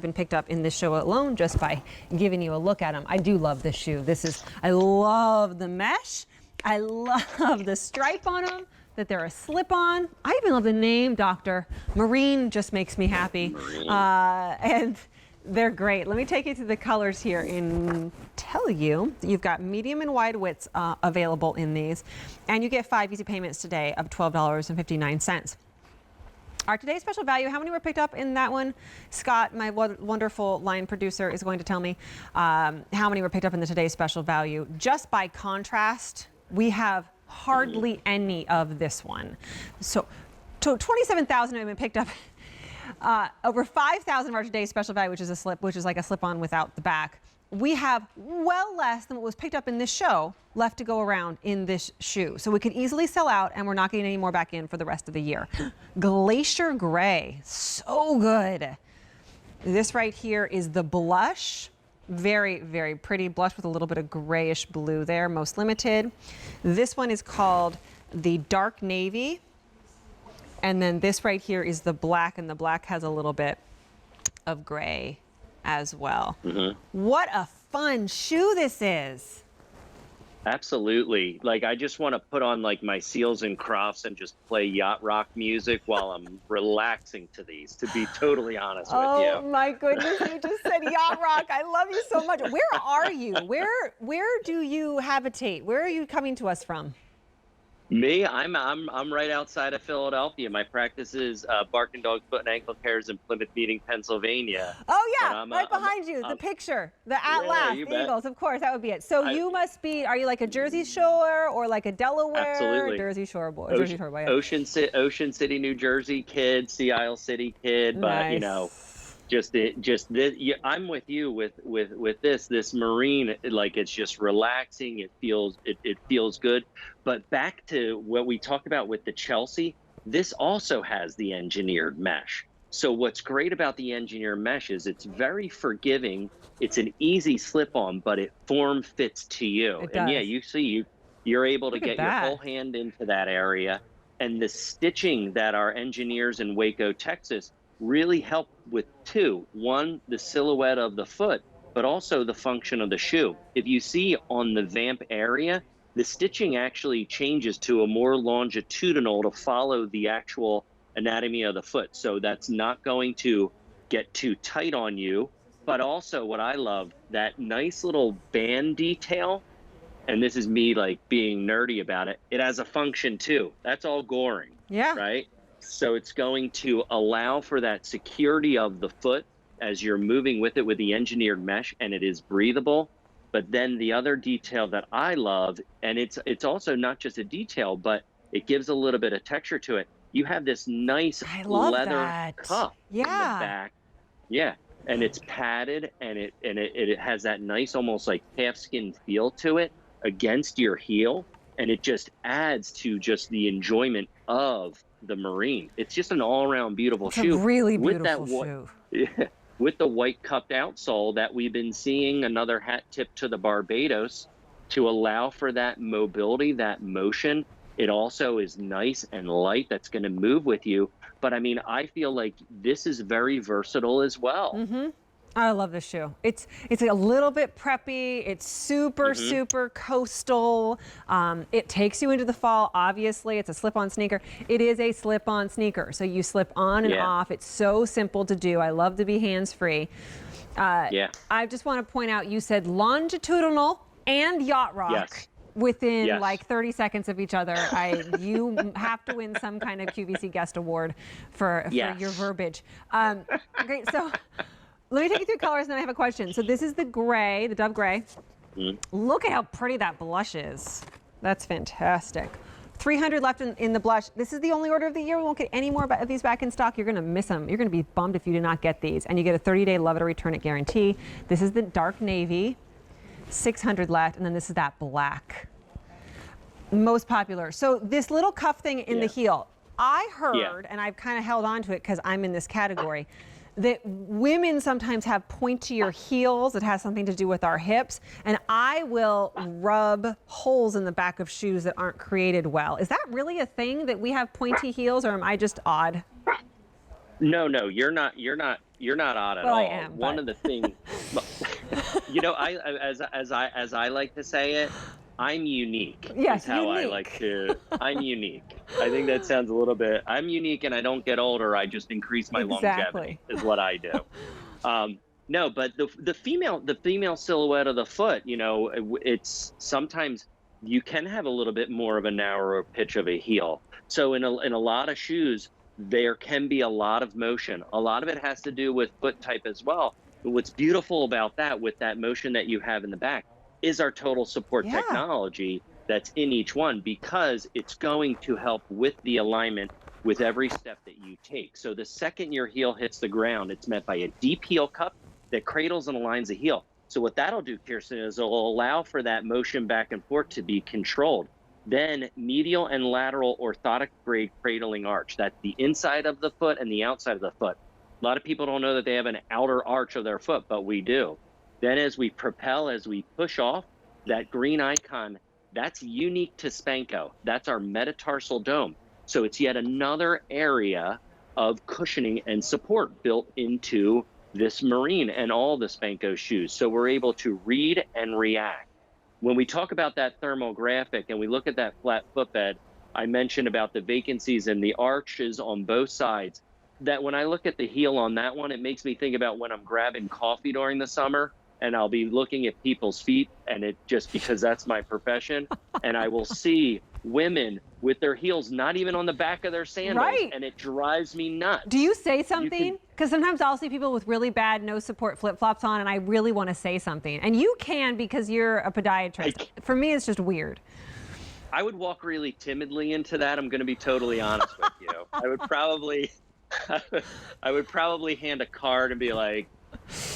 been picked up in this show alone just by giving you a look at them. I do love this shoe. I love the mesh. I love the stripe on them, that they're a slip-on. I even love the name, Dr. Marine just makes me happy. And they're great. Let me take you through the colors here and tell you that you've got medium and wide widths available in these. And you get 5 easy payments today of $12.59. Our today's special value, how many were picked up in that one? Scott, my wonderful line producer, is going to tell me how many were picked up in the today's special value. Just by contrast, we have hardly any of this one. So 27,000 have been picked up. Over 5,000 of our today's special value, which is like a slip-on without the back. We have well less than what was picked up in this show left to go around in this shoe. So we could easily sell out, and we're not getting any more back in for the rest of the year. Glacier Gray, so good. This right here is the blush. Very, very pretty blush with a little bit of grayish blue there, most limited. This one is called the Dark Navy. And then this right here is the black, and the black has a little bit of gray as well. What a fun shoe this is. Absolutely. Like, I just want to put on like my Seals and Crofts and just play yacht rock music while I'm relaxing to these, to be totally honest with you. Oh my goodness, you just said yacht rock. I love you so much. Where are you? Where do you habitate? Where are you coming to us from? Me, I'm right outside of Philadelphia. My practice is Bark and Dog Foot and Ankle Cares in Plymouth Meeting, Pennsylvania. Oh yeah, right behind you, the picture, the At Last Eagles. Of course, that would be it. So you must be. Are you like a Jersey Shore or like a Delaware? Absolutely. Jersey Shore boy. Ocean, Jersey Shore boy. Yeah. Ocean City, New Jersey kid, Sea Isle City kid, but nice. you know. Just this. I'm with you with this marine. Like, it's just relaxing. It feels good. But back to what we talked about with the Chelsea, this also has the engineered mesh. So what's great about the engineered mesh is it's very forgiving. It's an easy slip-on, but it form fits to you. It does. And yeah, you see, you're able to get your that. whole hand into that area, and the stitching that our engineers in Waco, Texas, really help with two. One, the silhouette of the foot, but also the function of the shoe. If you see on the vamp area, the stitching actually changes to a more longitudinal to follow the actual anatomy of the foot. So that's not going to get too tight on you. But also what I love, that nice little band detail, and this is me like being nerdy about it, it has a function too. That's all goring, right? So it's going to allow for that security of the foot as you're moving with it with the engineered mesh, and it is breathable. But then the other detail that I love, and it's also not just a detail, but it gives a little bit of texture to it. You have this nice leather cuff in the back. Yeah, and it's padded, and it has that nice almost like half skin feel to it against your heel, and it just adds to just the enjoyment of the marine. It's just an all-around beautiful shoe. A really beautiful shoe. With the white cupped outsole that we've been seeing, another hat tip to the Barbados to allow for that mobility, that motion. It also is nice and light. That's going to move with you. But I mean, I feel like this is very versatile as well. I love this shoe. It's a little bit preppy. It's super coastal. It takes you into the fall. Obviously, it's a slip-on sneaker. It is a slip-on sneaker, so you slip on and off. It's so simple to do. I love to be hands-free. I just want to point out, you said longitudinal and yacht rock. Within like 30 seconds of each other. You have to win some kind of QVC guest award for your verbiage. Great. So let me take you through colors, and then I have a question. So this is the gray, the Dove Gray. Look at how pretty that blush is. That's fantastic. 300 left in the blush. This is the only order of the year. We won't get any more of these back in stock. You're going to miss them. You're going to be bummed if you do not get these. And you get a 30-day love it or return it guarantee. This is the dark navy. 600 left, and then this is that black. Most popular. So this little cuff thing in the heel, I heard, and I've kind of held on to it because I'm in this category, that women sometimes have pointier heels. It has something to do with our hips, and I will rub holes in the back of shoes that aren't created well. Is that really a thing, that we have pointy heels, or am I just odd? No, you're not You're not odd at Well, all. I am, One but... of the things, you know, as I like to say it, I'm unique. Yes, Is how I like unique. to. I'm unique. I think that sounds a little bit. I'm unique, and I don't get older. I just increase my longevity. Exactly. Is what I do. No, but the female silhouette of the foot, you know, it's sometimes you can have a little bit more of a narrower pitch of a heel. So in a lot of shoes, there can be a lot of motion. A lot of it has to do with foot type as well. But what's beautiful about that, with that motion that you have in the back, is our total support Yeah. technology that's in each one, because it's going to help with the alignment with every step that you take. So the second your heel hits the ground, it's met by a deep heel cup that cradles and aligns the heel. So what that'll do, Kirsten, is it'll allow for that motion back and forth to be controlled. Then medial and lateral orthotic grade cradling arch. That's the inside of the foot and the outside of the foot. A lot of people don't know that they have an outer arch of their foot, but we do. Then as we propel, as we push off, that green icon, that's unique to Spenco. That's our metatarsal dome. So it's yet another area of cushioning and support built into this Marine and all the Spenco shoes. So we're able to read and react. When we talk about that thermographic and we look at that flat footbed, I mentioned about the vacancies and the arches on both sides, that when I look at the heel on that one, it makes me think about when I'm grabbing coffee during the summer and I'll be looking at people's feet, and it just, because that's my profession, and I will see women with their heels not even on the back of their sandals, Right. and it drives me nuts. Do you say something? Because sometimes I'll see people with really bad no support flip-flops on, and I really want to say something. And you can, because you're a podiatrist. For me, it's just weird. I would walk really timidly into that. I'm going to be totally honest with you. I would probably hand a card and be like,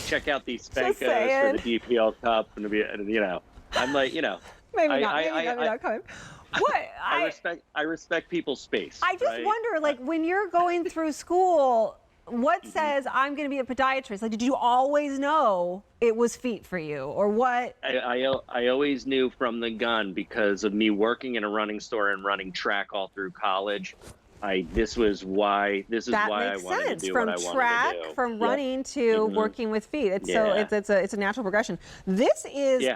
check out these Spencos for the DPL Cup, and you know, I'm like, you know, maybe not coming. What? I respect people's space. I just wonder, like, when you're going through school, what says I'm going to be a podiatrist? Like, did you always know it was feet for you, or what? I always knew from the gun, because of me working in a running store and running track all through college. This is why I wanted to do what I wanted to do. From track, from running to working with feet. So it's a natural progression. This is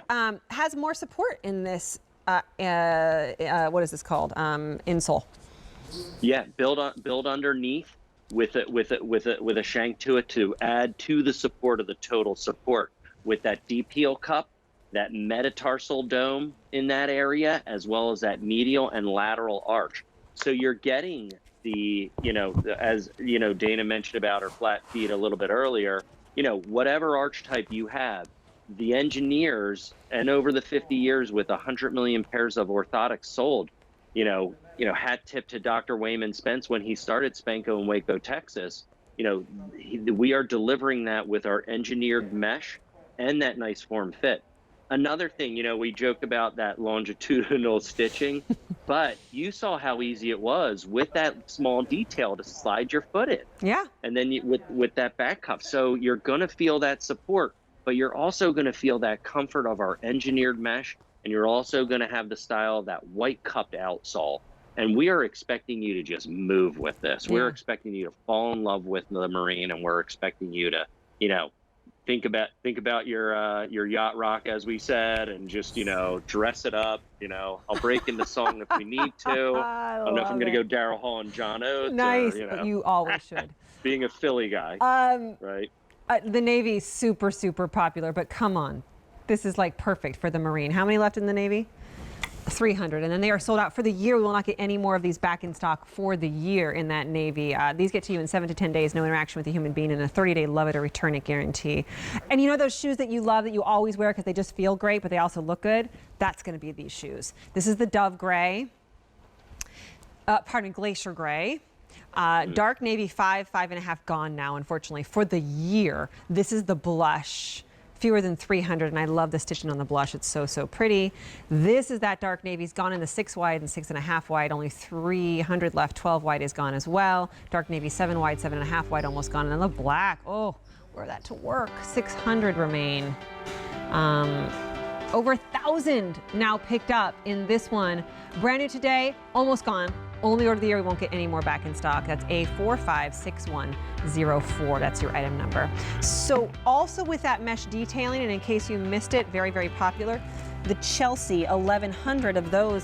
has more support in this. What is this called? Insole. Yeah, build underneath with a shank to it to add to the support of the total support, with that deep heel cup, that metatarsal dome in that area, as well as that medial and lateral arch. So you're getting the, you know, as you know, Dana mentioned about her flat feet a little bit earlier, you know, whatever arch type you have, the engineers, and over the 50 years with 100 million pairs of orthotics sold, you know, hat tip to Dr. Wayman Spence when he started Spenco in Waco, Texas. You know, we are delivering that with our engineered mesh and that nice form fit. Another thing, you know, we joke about that longitudinal stitching, but you saw how easy it was with that small detail to slide your foot in. Yeah. And then with that back cuff. So you're going to feel that support, but you're also going to feel that comfort of our engineered mesh, and you're also going to have the style of that white cupped outsole. And we are expecting you to just move with this. Yeah. We're expecting you to fall in love with the Marine, and we're expecting you to, you know, think about your yacht rock, as we said, and just, you know, dress it up. You know, I'll break into song if we need to. I don't know if I'm going to go Daryl Hall and John Oates. Nice. Or, you know, you always should. Being a Philly guy, right? The Navy is super, super popular, but come on. This is like perfect for the Marine. How many left in the Navy? 300, and then they are sold out for the year. We will not get any more of these back in stock for the year in that Navy. These get to you in 7 to 10 days, no interaction with a human being, and a 30-day love it or return it guarantee. And you know those shoes that you love that you always wear because they just feel great, but they also look good? That's going to be these shoes. This is the Dove Gray, Glacier Gray. Dark Navy 5.5 gone now, unfortunately, for the year. This is the Blush. Fewer than 300, and I love the stitching on the blush. It's so, so pretty. This is that dark navy's gone in the 6 wide and 6.5 wide. Only 300 left. 12 wide is gone as well. Dark navy 7 wide, 7.5 wide, almost gone. And then the black, oh, wear that to work. 600 remain. Over 1,000 now picked up in this one. Brand new today, almost gone. Only order the year, we won't get any more back in stock. That's A456104. That's your item number. So also with that mesh detailing, and in case you missed it, very, very popular, the Chelsea 1100 of those